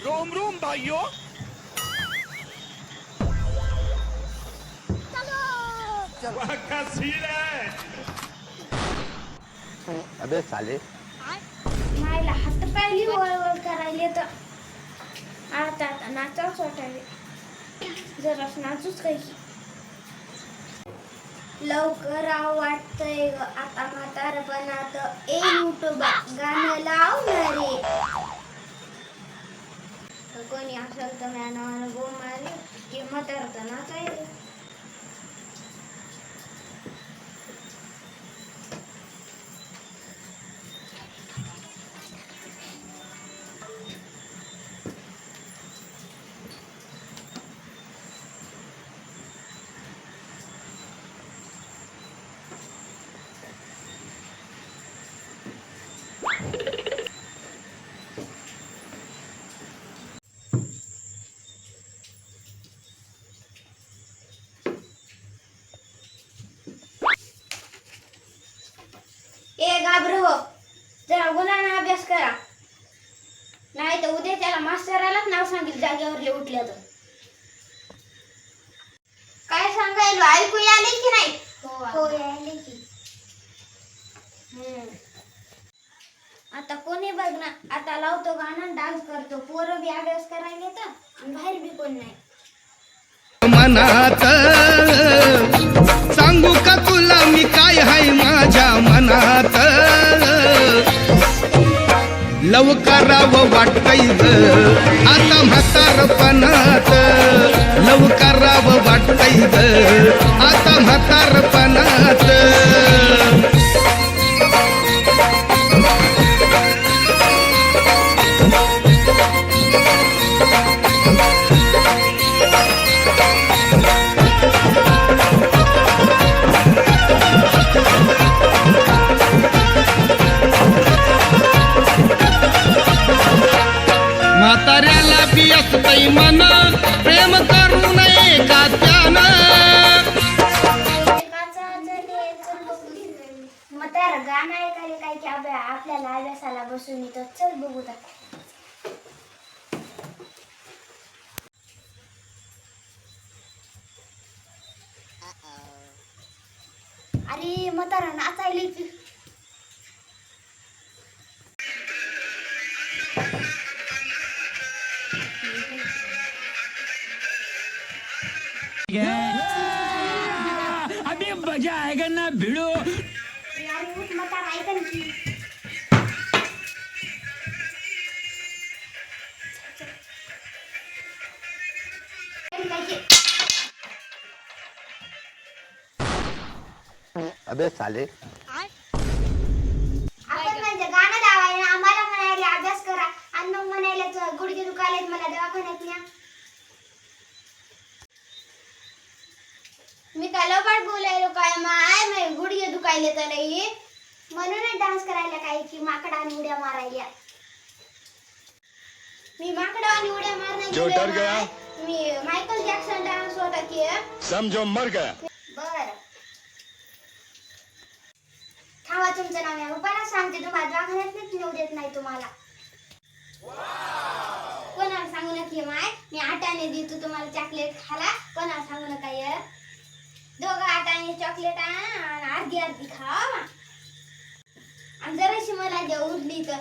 Rome Rome भाइयों। का scene है। अबे साले मायला हात पायली वळवळ करायले तर आता आता नाचावच वाटायले जरा नाचूच काही लवकर वाटतंय आता म्हातारपणात युट्यूबा गाणं लावणारे कोणी असेल तर म्या नावानं गो मारले की म्हातारता नाचायले ए घाबरू हो जरा गुणांना अभ्यास करा नाही तर उद्या त्याला मास्तरालाच नाव सांगितलं जागेवर उठल्या तर काय सांगायला ऐकू आले की नाही हो आले की आता कोणी बघ ना आता लावतो गाणं डान्स करतो पोरं बी अभ्यास करायला येतं आणि बाहेर बी कोण नाही मनात सांगू का तुला मी काय हाय माझ्या मनात लवकरावं वाटतंय ग आता म्हातारपणात लवकरावं वाटतंय ग आता म्हातारपणात म्हाताऱ्याला बी असतंय मन प्रेम करू नये का त्यानं म्हातारं गाणं ऐकायला काय की आपल्याला अभ्यासाला बसून येतं चल बघू अरे म्हातारा नाचायला की अभी मजा आएगा ना भिड़ो। यार उठ म्हातारा ऐका ना की अबे साले आपण म्हणजे गाणं लावायला आम्हाला म्हणायला अभ्यास करा आणि मग म्हणायला गुडघे दुखायलेत मला दवाखान्यात न्या मी काय लबाड बोलायलो काय माय मी गुडघे दुखायले तर नाही म्हणूनच डान्स करायला काय की माकडा आणि उड्या मारायला मी माकडा आणि उड्या मारणार जो डर गया मी मायकल जॅक्सन डान्स होता की समझो मर गया। बर थांबा तुमचं नाव या उपाला सांगते तुम्हाला दवाखान्यात नेऊ देत नाही तुम्हाला कोणाला सांगू नका माय मी आटाने देतो तुम्हाला चॉकलेट खाला कोणाला सांगू नका ये दोघं आटाने चॉकलेट आणा आणि अर्धी अर्धी खा आणि जराशी मला द्या उरली तर